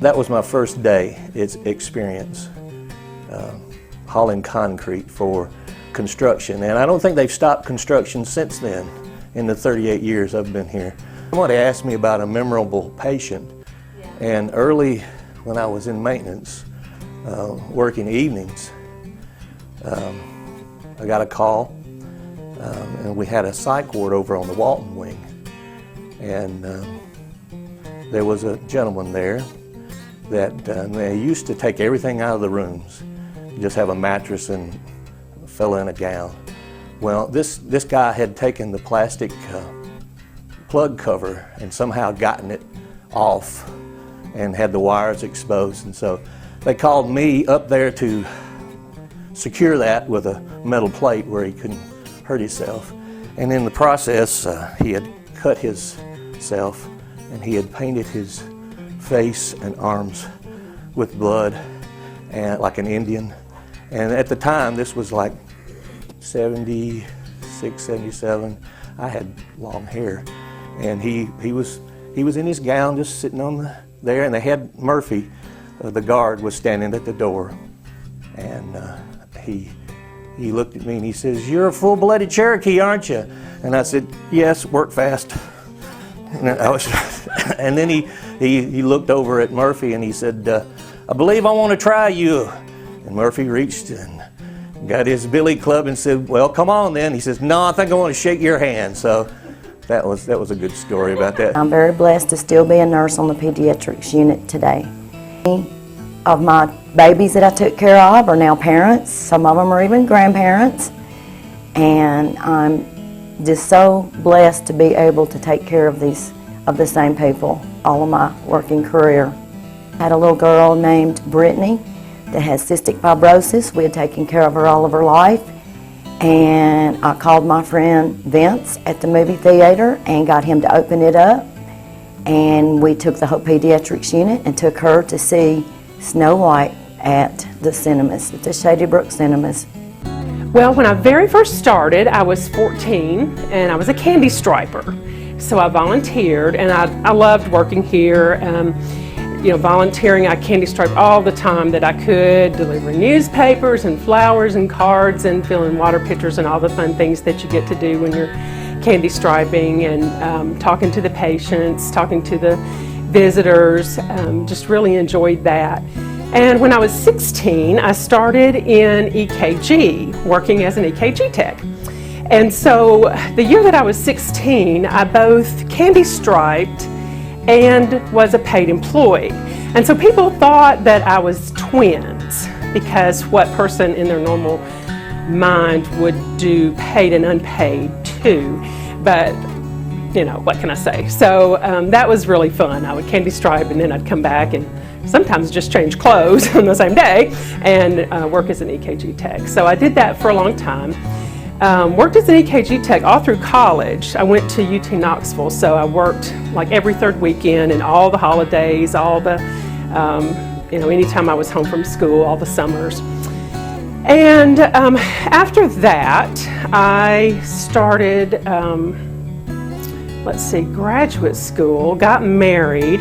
that was my first day experience hauling concrete for construction, and I don't think they've stopped construction since then in the 38 years I've been here. Somebody asked me about a memorable patient, and early when I was in maintenance, working evenings, I got a call, and we had a psych ward over on the Walton wing, and there was a gentleman there that they used to take everything out of the rooms, just have a mattress and a fella in a gown. Well, this guy had taken the plastic plug cover and somehow gotten it off and had the wires exposed, and so they called me up there to secure that with a metal plate where he couldn't hurt himself. And in the process, he had cut himself and he had painted his face and arms with blood, and like an Indian. And at the time, this was like 76, 77. I had long hair, and he was in his gown, just sitting on there, and they had Murphy, the guard, was standing at the door, and he looked at me and he says, "You're a full-blooded Cherokee, aren't you?" And I said, "Yes, work fast." And then he looked over at Murphy and he said, "I believe I want to try you." And Murphy reached and got his billy club and said, "Well, come on then." He says, "No, I think I want to shake your hand." So that was a good story about that. I'm very blessed to still be a nurse on the pediatrics unit today. Of my babies that I took care of are now parents. Some of them are even grandparents. And I'm just so blessed to be able to take care of the same people all of my working career. I had a little girl named Brittany that has cystic fibrosis. We had taken care of her all of her life, and I called my friend Vince at the movie theater and got him to open it up, and we took the whole pediatrics unit and took her to see Snow White at the cinemas, at the Shady Brook cinemas. Well, when I very first started, I was 14 and I was a candy striper. So I volunteered, and I loved working here. Volunteering, I candy striped all the time that I could, delivering newspapers and flowers and cards and filling water pitchers and all the fun things that you get to do when you're candy striping, and talking to the patients, talking to the visitors. Just really enjoyed that. And when I was 16, I started in EKG, working as an EKG tech. And so the year that I was 16, I both candy striped and was a paid employee. And so people thought that I was twins, because what person in their normal mind would do paid and unpaid too? But what can I say? So that was really fun. I would candy stripe, and then I'd come back and sometimes just change clothes on the same day and work as an EKG tech. So I did that for a long time. Worked as an EKG tech all through college. I went to UT Knoxville, so I worked like every third weekend and all the holidays, all the, anytime I was home from school, all the summers. And after that, I started, graduate school, got married.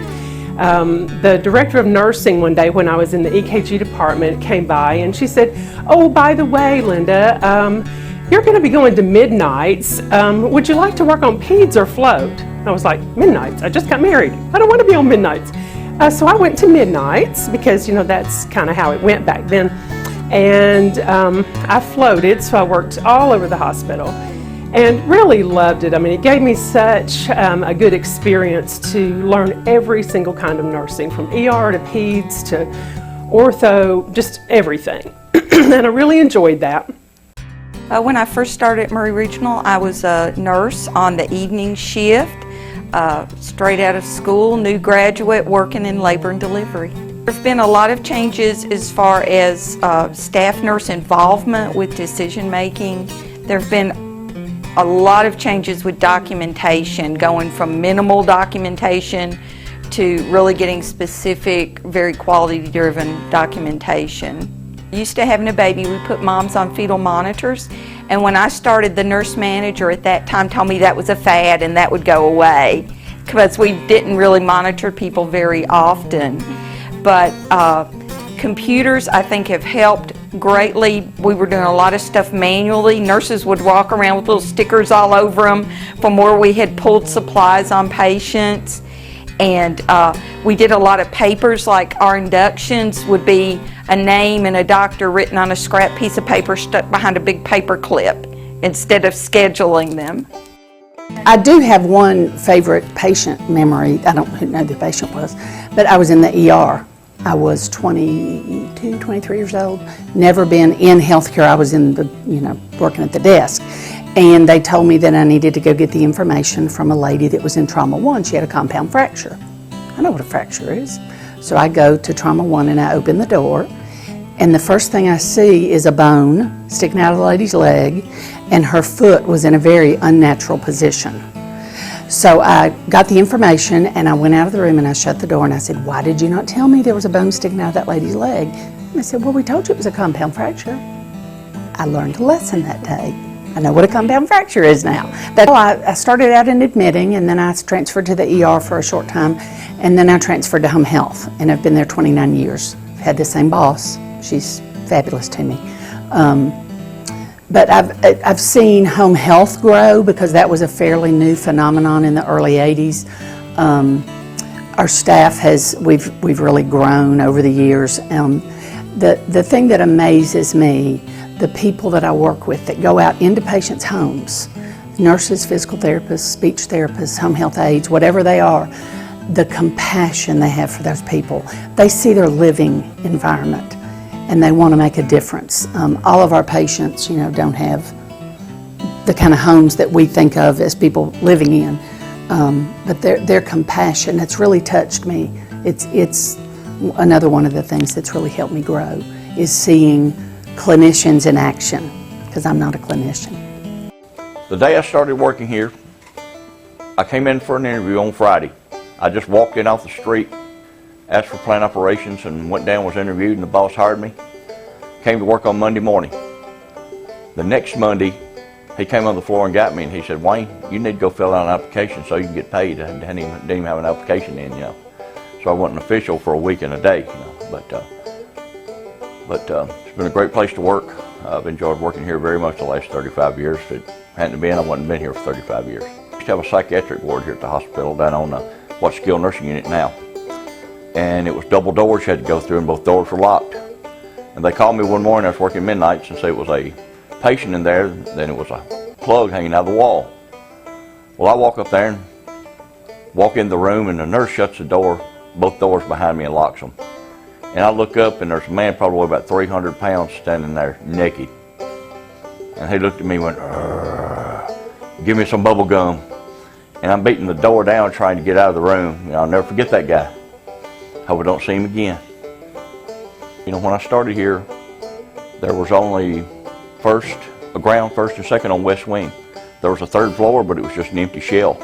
The director of nursing one day when I was in the EKG department came by and she said, "Oh, by the way, Linda, you're going to be going to Midnights. Would you like to work on peds or float?" I was like, "Midnights? I just got married. I don't want to be on Midnights." So I went to Midnights because, that's kind of how it went back then. And I floated, so I worked all over the hospital and really loved it. I mean, it gave me such a good experience to learn every single kind of nursing, from ER to peds to ortho, just everything. And I really enjoyed that. When I first started at Maury Regional, I was a nurse on the evening shift, straight out of school, new graduate, working in labor and delivery. There's been a lot of changes as far as staff nurse involvement with decision making. There have been a lot of changes with documentation, going from minimal documentation to really getting specific, very quality-driven documentation. Used to having a baby, we put moms on fetal monitors, and when I started, the nurse manager at that time told me that was a fad and that would go away because we didn't really monitor people very often. but computers, I think, have helped greatly. We were doing a lot of stuff manually. Nurses would walk around with little stickers all over them from where we had pulled supplies on patients. And we did a lot of papers, like our inductions would be a name and a doctor written on a scrap piece of paper stuck behind a big paper clip instead of scheduling them. I do have one favorite patient memory. I don't know who the patient was, but I was in the ER. I was 22, 23 years old, never been in healthcare. I was in the, working at the desk. And they told me that I needed to go get the information from a lady that was in Trauma 1. She had a compound fracture. I know what a fracture is. So I go to Trauma 1 and I open the door, and the first thing I see is a bone sticking out of the lady's leg, and her foot was in a very unnatural position. So I got the information and I went out of the room and I shut the door and I said, "Why did you not tell me there was a bone sticking out of that lady's leg?" And they said, "Well, we told you it was a compound fracture." I learned a lesson that day. I know what a compound fracture is now. I started out in admitting, and then I transferred to the ER for a short time, and then I transferred to home health, and I've been there 29 years. I've had the same boss. She's fabulous to me. But I've seen home health grow because that was a fairly new phenomenon in the early 80s. Our staff we've really grown over the years. The thing that amazes me, the people that I work with that go out into patients' homes, nurses, physical therapists, speech therapists, home health aides, whatever they are, the compassion they have for those people. They see their living environment and they want to make a difference. All of our patients, don't have the kind of homes that we think of as people living in, but their compassion, it's really touched me. It's another one of the things that's really helped me grow is seeing clinicians in action, because I'm not a clinician. The day I started working here, I came in for an interview on Friday. I just walked in off the street, asked for plant operations, and went down, was interviewed, and the boss hired me. Came to work on Monday morning. The next Monday, he came on the floor and got me, and he said, "Wayne, you need to go fill out an application so you can get paid." I didn't even have an application in, So I wasn't official for a week and a day, But it's been a great place to work. I've enjoyed working here very much the last 35 years. If it hadn't been, I wouldn't have been here for 35 years. We used to have a psychiatric ward here at the hospital down on what's skilled nursing unit now. And it was double doors you had to go through, and both doors were locked. And they called me one morning, I was working midnights, and said it was a patient in there, then it was a plug hanging out of the wall. Well, I walk up there and walk in the room, and the nurse shuts the door, both doors behind me, and locks them. And I look up, and there's a man probably about 300 pounds standing there naked. And he looked at me and went, "Give me some bubble gum." And I'm beating the door down trying to get out of the room. I'll never forget that guy. Hope I don't see him again. When I started here, there was only a ground, first and second on West Wing. There was a third floor, but it was just an empty shell.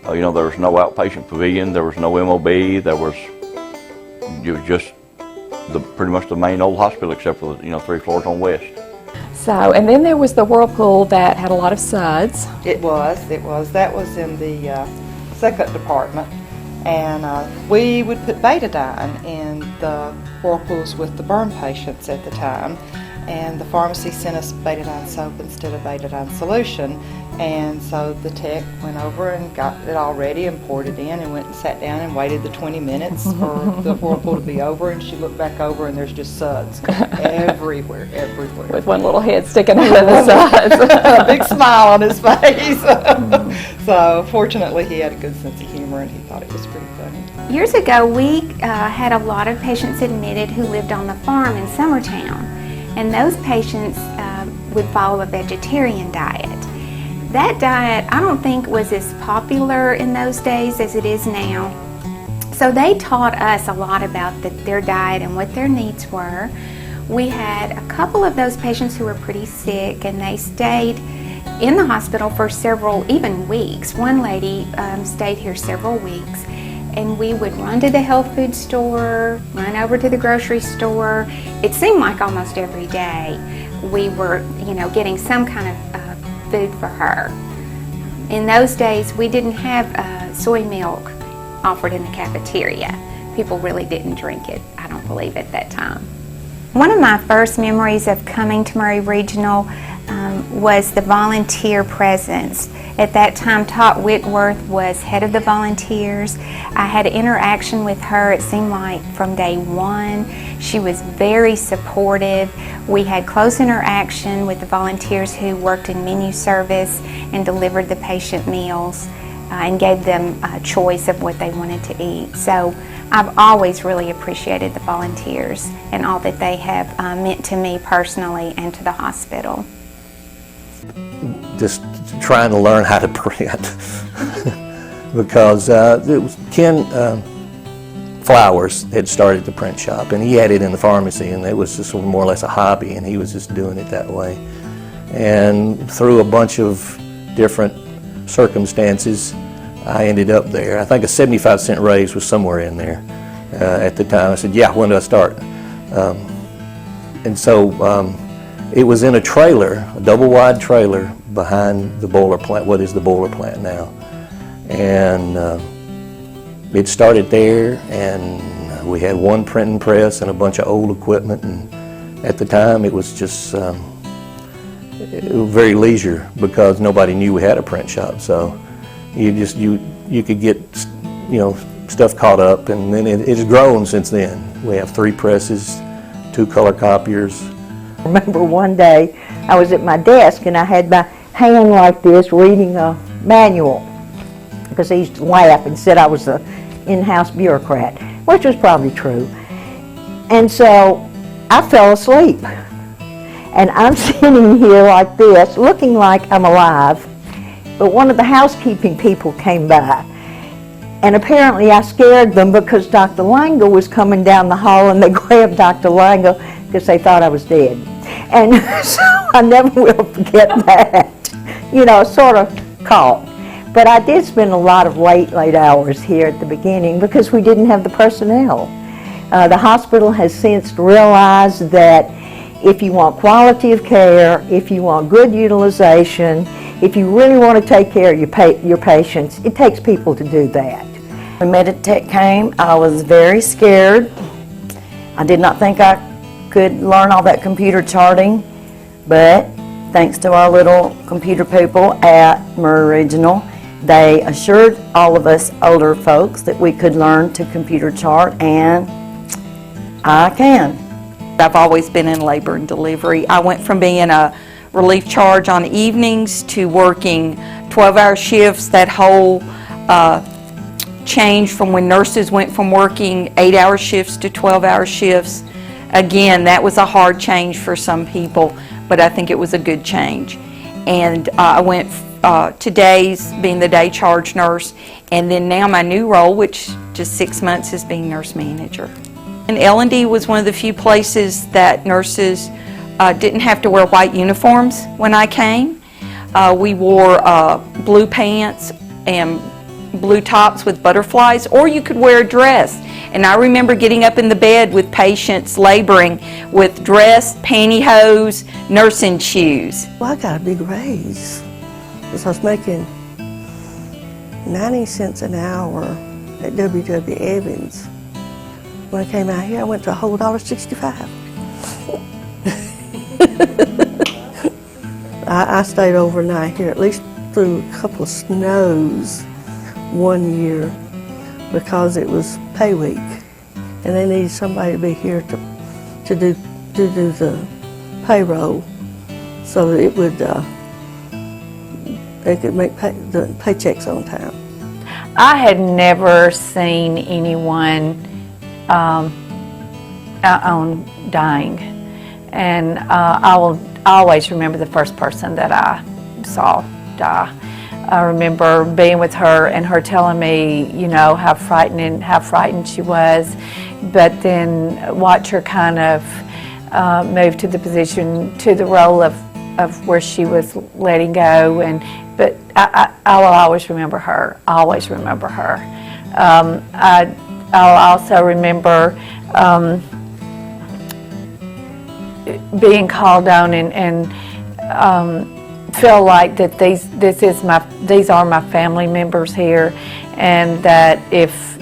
There was no outpatient pavilion, there was no MOB, it was just pretty much the main old hospital, except for the 3 floors on West. So, and then there was the whirlpool that had a lot of suds. It was. That was in the second department. And we would put betadine in the whirlpools with the burn patients at the time. And the pharmacy sent us betadine soap instead of betadine solution. And so the tech went over and got it all ready and poured it in and went and sat down and waited the 20 minutes for the whirlpool to be over. And she looked back over and there's just suds everywhere. With one little head sticking out of the suds. A big smile on his face. So fortunately he had a good sense of humor and he thought it was pretty funny. Years ago we had a lot of patients admitted who lived on the farm in Summertown. And those patients would follow a vegetarian diet. That diet, I don't think, was as popular in those days as it is now. So they taught us a lot about their diet and what their needs were. We had a couple of those patients who were pretty sick, and they stayed in the hospital for several, even weeks. One lady stayed here several weeks, and we would run to the health food store, run over to the grocery store. It seemed like almost every day we were, getting some kind of food for her. In those days, we didn't have soy milk offered in the cafeteria. people really didn't drink it, I don't believe, at that time. One of my first memories of coming to Maury Regional was the volunteer presence. At that time, Todd Whitworth was head of the volunteers. I had an interaction with her, it seemed like, from day one. She was very supportive. We had close interaction with the volunteers who worked in menu service and delivered the patient meals and gave them a choice of what they wanted to eat. So I've always really appreciated the volunteers and all that they have meant to me personally and to the hospital. Just trying to learn how to print because it was Ken Flowers had started the print shop, and he had it in the pharmacy, and it was just more or less a hobby, and he was just doing it that way. And through a bunch of different circumstances, I ended up there. I think a 75-cent raise was somewhere in there at the time. I said, yeah, when do I start? And so it was in a trailer, a double-wide trailer behind the boiler plant, what is the boiler plant now. And it started there, and we had one printing press and a bunch of old equipment, and at the time it was just very leisure because nobody knew we had a print shop. So you could get, you know, stuff caught up, and then it's grown since then. We have 3 presses, 2 color copiers. I remember one day I was at my desk and I had my hand like this reading a manual because they used to laugh and said I was an in-house bureaucrat, which was probably true. And so I fell asleep. And I'm sitting here like this, looking like I'm alive, but one of the housekeeping people came by. And apparently I scared them because Dr. Lange was coming down the hall, and they grabbed Dr. Lange because they thought I was dead. And so I never will forget that. You know, sort of caught. But I did spend a lot of late hours here at the beginning because we didn't have the personnel. The hospital has since realized that if you want quality of care, if you want good utilization, if you really want to take care of your patients, it takes people to do that. When Meditech came, I was very scared. I did not think I could learn all that computer charting, but thanks to our little computer people at Maury Regional, they assured all of us older folks that we could learn to computer chart, and I can. I've always been in labor and delivery. I went from being a relief charge on evenings to working 12-hour shifts. That whole change from when nurses went from working 8-hour shifts to 12-hour shifts. Again, that was a hard change for some people, but I think it was a good change. And I went to days, being the day charge nurse, and then now my new role, which just 6 months, is being nurse manager. And L&D was one of the few places that nurses didn't have to wear white uniforms when I came. We wore blue pants and blue tops with butterflies, or you could wear a dress. And I remember getting up in the bed with patients laboring with dress, pantyhose, nursing shoes. Well, I got a big raise because I was making 90 cents an hour at W.W. Evans. When I came out here, I went to a whole $1.65. I stayed overnight here, at least through a couple of snows one year because it was pay week, and they needed somebody to be here to do the payroll, so that it would they could make the paychecks on time. I had never seen anyone on dying, and I will always remember the first person that I saw die. I remember being with her and her telling me, you know, how frightened she was, but then watch her kind of move to the role of where she was letting go. But I will always remember her. Always remember her. I'll also remember being called on and feel like that these are my family members here, and that if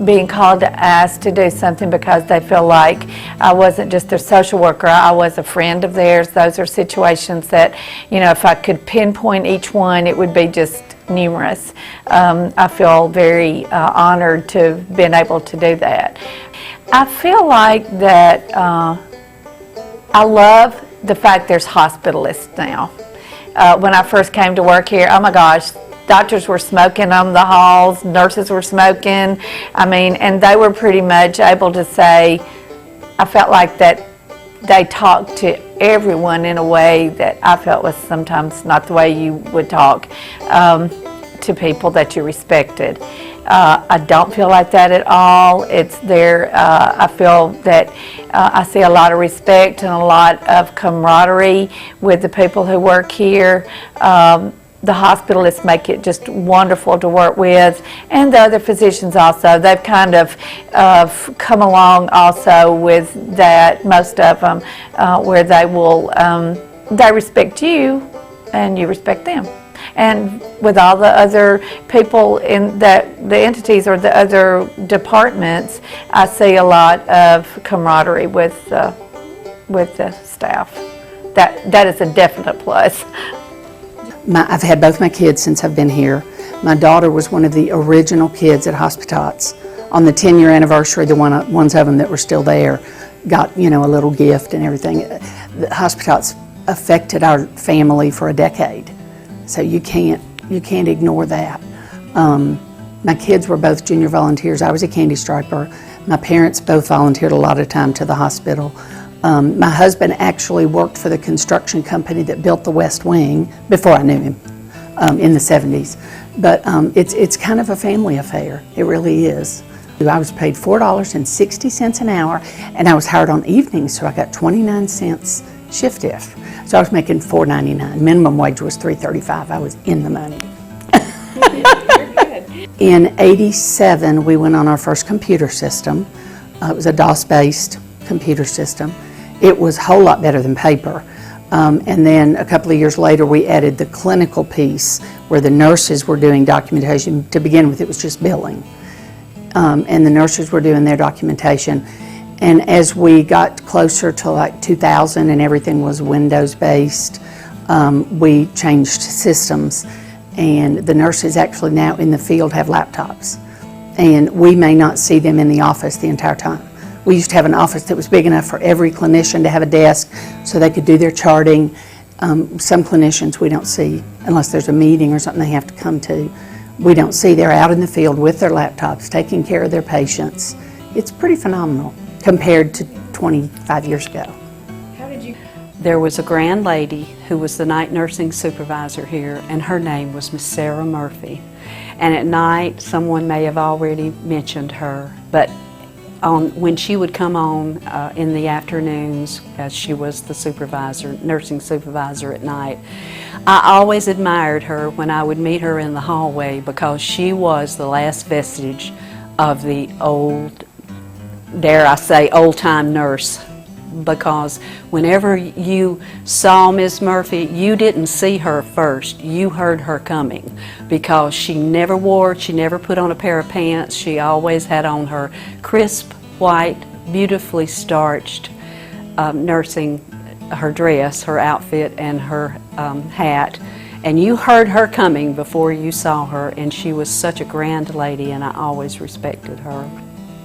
being called to ask to do something because they feel like I wasn't just their social worker, I was a friend of theirs. Those are situations that, if I could pinpoint each one, it would be just numerous. I feel very honored to have been able to do that. I feel like that I love the fact there's hospitalists now. When I first came to work here, oh my gosh, doctors were smoking on the halls, nurses were smoking. And they were pretty much able to say, I felt like that they talked to everyone in a way that I felt was sometimes not the way you would talk to people that you respected. I don't feel like that at all. It's there. I feel that I see a lot of respect and a lot of camaraderie with the people who work here. The hospitalists make it just wonderful to work with, and the other physicians also. They've kind of come along also with that, most of them, where they will, they respect you and you respect them. And with all the other people in the entities or the other departments, I see a lot of camaraderie with the staff. That is a definite plus. I've had both my kids since I've been here. My daughter was one of the original kids at Hospitats. On the 10-year anniversary, the ones of them that were still there got, a little gift and everything. The Hospitats affected our family for a decade, so you can't ignore that. My kids were both junior volunteers. I was a candy striper. My parents both volunteered a lot of time to the hospital. My husband actually worked for the construction company that built the West Wing before I knew him in the 70s. But it's kind of a family affair. It really is. I was paid $4.60 an hour, and I was hired on evenings, so I got 29 cents shift diff. So I was making $4.99. Minimum wage was $3.35. I was in the money. In '87, we went on our first computer system. It was a DOS-based computer system. It was a whole lot better than paper. And then a couple of years later, we added the clinical piece where the nurses were doing documentation. To begin with, it was just billing. And the nurses were doing their documentation. And as we got closer to like 2000 and everything was Windows-based, we changed systems. And the nurses actually now in the field have laptops. And we may not see them in the office the entire time. We used to have an office that was big enough for every clinician to have a desk so they could do their charting. Some clinicians we don't see unless there's a meeting or something they have to come to. We don't see. They're out in the field with their laptops, taking care of their patients. It's pretty phenomenal compared to 25 years ago. There was a grand lady who was the night nursing supervisor here, and her name was Miss Sarah Murphy. And at night, someone may have already mentioned her, but when she would come on in the afternoons, as she was the supervisor, nursing supervisor at night, I always admired her when I would meet her in the hallway because she was the last vestige of the old, dare I say, old-time nurse. Because whenever you saw Miss Murphy, you didn't see her first, you heard her coming, because she never put on a pair of pants. She always had on her crisp, white, beautifully starched nursing, her dress, her outfit, and her hat. And you heard her coming before you saw her, and she was such a grand lady, and I always respected her.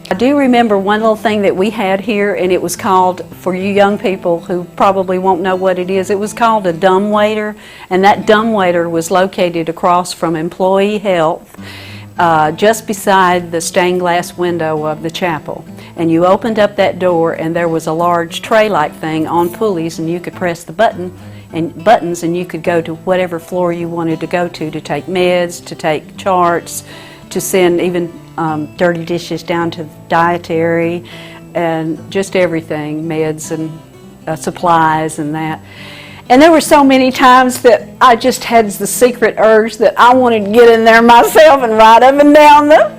I do remember one little thing that we had here, and it was called, for you young people who probably won't know what it is, it was called a dumbwaiter, and that dumbwaiter was located across from Employee Health, just beside the stained glass window of the chapel. And you opened up that door, and there was a large tray-like thing on pulleys, and you could press the buttons, and you could go to whatever floor you wanted to go to take meds, to take charts, to send even dirty dishes down to dietary, and just everything, meds and supplies and that. And there were so many times that I just had the secret urge that I wanted to get in there myself and ride up and down the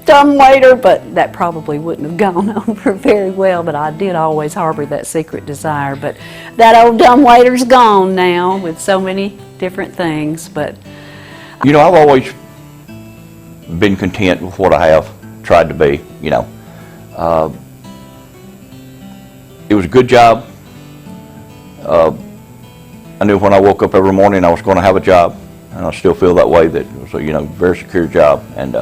dumbwaiter, but that probably wouldn't have gone over very well, but I did always harbor that secret desire. But that old dumbwaiter's gone now with so many different things. But I've always been content with what I have. tried to be, you know. It was a good job. I knew when I woke up every morning I was going to have a job, and I still feel that way, that it was a, you know, very secure job. And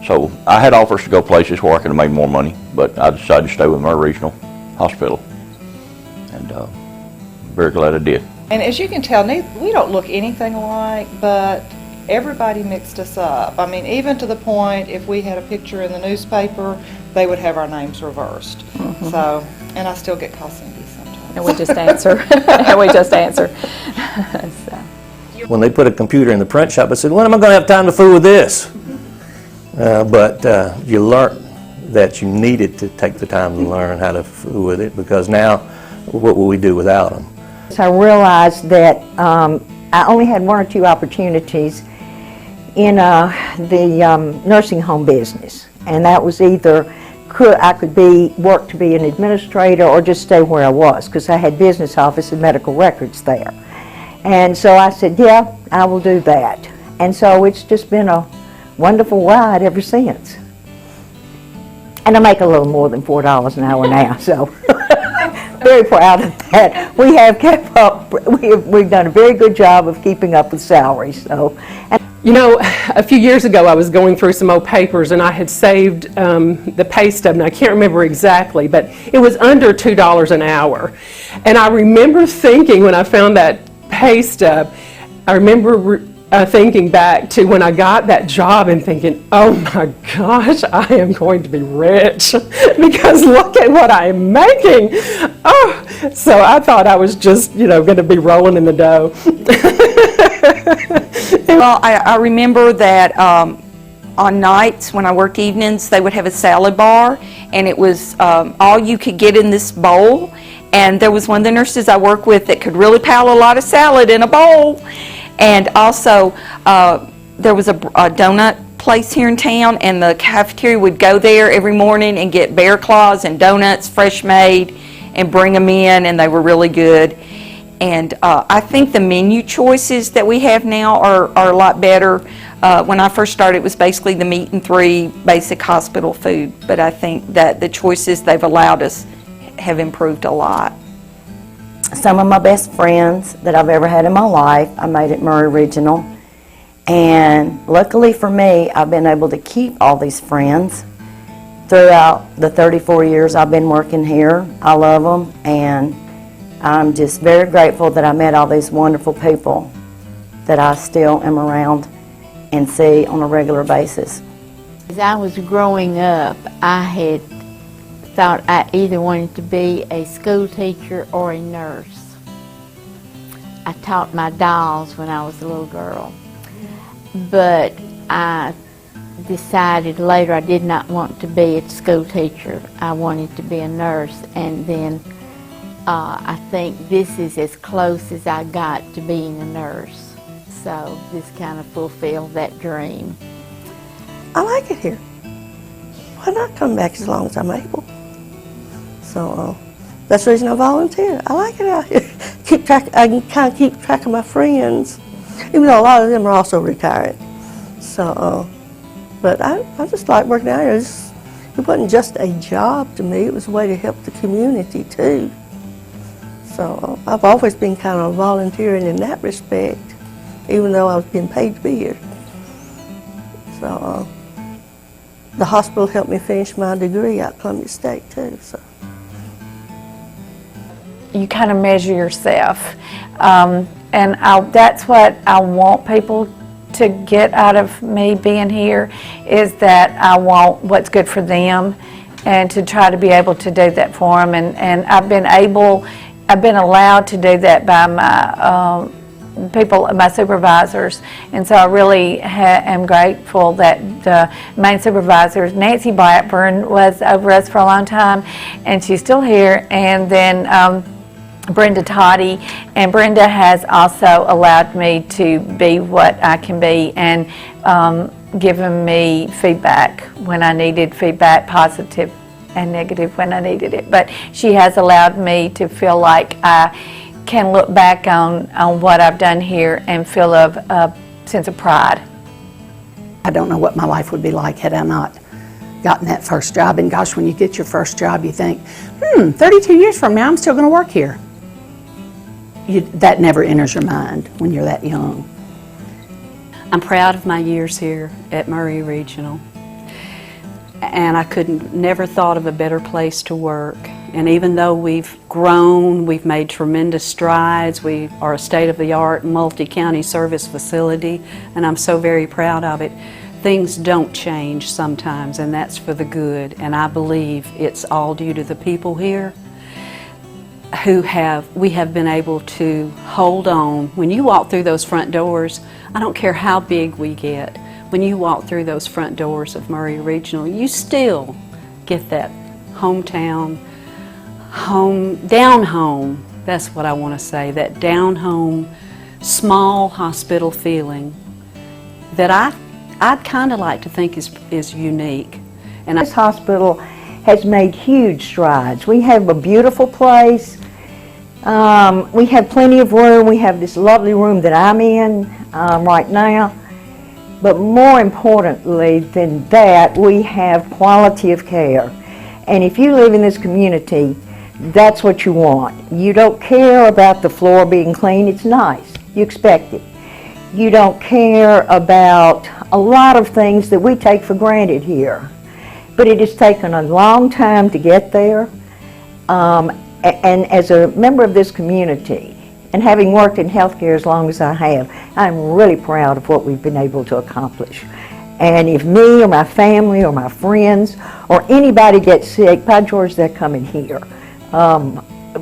so I had offers to go places where I could have made more money, but I decided to stay with Maury Regional Hospital, and very glad I did. And as you can tell, we don't look anything alike, but everybody mixed us up. I mean, even to the point, if we had a picture in the newspaper, they would have our names reversed. So, and I still get called Cindy sometimes. And we just answer. And we just answer. So. When they put a computer in the print shop, I said, when am I going to have time to fool with this? But you learn that you needed to take the time to learn how to fool with it, because now, what will we do without them? So I realized that I only had one or two opportunities in the nursing home business, and that was either I could work to be an administrator or just stay where I was, because I had business office and medical records there. And so I said, yeah, I will do that. And so it's just been a wonderful ride ever since. And I make a little more than $4 an hour now, so very proud of that. We have kept up, we've done a very good job of keeping up with salaries. So. You know, a few years ago I was going through some old papers and I had saved the pay stub, and I can't remember exactly, but it was under $2 an hour. And I remember thinking, when I found that pay stub, I remember thinking back to when I got that job and thinking, oh my gosh, I am going to be rich because look at what I'm making. Oh, so I thought I was just, you know, going to be rolling in the dough. Well, I remember that on nights when I worked evenings, they would have a salad bar, and it was all you could get in this bowl. And there was one of the nurses I worked with that could really pile a lot of salad in a bowl. And also, there was a donut place here in town, and the cafeteria would go there every morning and get bear claws and donuts, fresh made, and bring them in, and they were really good. And I think the menu choices that we have now are a lot better. When I first started, it was basically the meat and 3 basic hospital food, but I think that the choices they've allowed us have improved a lot. Some of my best friends that I've ever had in my life, I made at Maury Regional. And luckily for me, I've been able to keep all these friends throughout the 34 years I've been working here. I love them, and I'm just very grateful that I met all these wonderful people that I still am around and see on a regular basis. As I was growing up, I had thought I either wanted to be a school teacher or a nurse. I taught my dolls when I was a little girl, but I decided later I did not want to be a school teacher. I wanted to be a nurse, and then I think this is as close as I got to being a nurse. So this kind of fulfilled that dream. I like it here. Why not come back as long as I'm able? So that's the reason I volunteer. I like it out here. I can kind of keep track of my friends, even though a lot of them are also retired. So, but I just like working out here. It wasn't just a job to me. It was a way to help the community too. So I've always been kind of volunteering in that respect, even though I was being paid to be here. So the hospital helped me finish my degree at Columbia State too. So. You kind of measure yourself, and that's what I want people to get out of me being here, is that I want what's good for them, and to try to be able to do that for them. And I've been allowed to do that by my my supervisors, and so I really am grateful that the main supervisor, Nancy Blackburn, was over us for a long time, and she's still here, and then Brenda Toddy, and Brenda has also allowed me to be what I can be, and given me feedback when I needed feedback, positive and negative when I needed it. But she has allowed me to feel like I can look back on what I've done here and feel a sense of pride. I don't know what my life would be like had I not gotten that first job. And gosh, when you get your first job, you think, 32 years from now, I'm still going to work here. That never enters your mind when you're that young. I'm proud of my years here at Maury Regional, and I never thought of a better place to work. And even though we've grown, we've made tremendous strides, we are a state-of-the-art multi-county service facility, and I'm so very proud of it. Things don't change sometimes, and that's for the good, and I believe it's all due to the people here we have been able to hold on. When you walk through those front doors, I don't care how big we get, when you walk through those front doors of Maury Regional, you still get that hometown, down home, that's what I want to say, that down home, small hospital feeling that I'd kind of like to think is unique. And this hospital has made huge strides. We have a beautiful place. We have plenty of room. We have this lovely room that I'm in right now. But more importantly than that, we have quality of care. And if you live in this community, that's what you want. You don't care about the floor being clean. It's nice. You expect it. You don't care about a lot of things that we take for granted here. But it has taken a long time to get there. And as a member of this community, and having worked in healthcare as long as I have, I'm really proud of what we've been able to accomplish. And if me or my family or my friends or anybody gets sick, by George, they're coming here.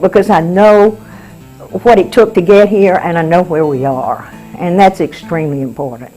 Because I know what it took to get here and I know where we are. And that's extremely important.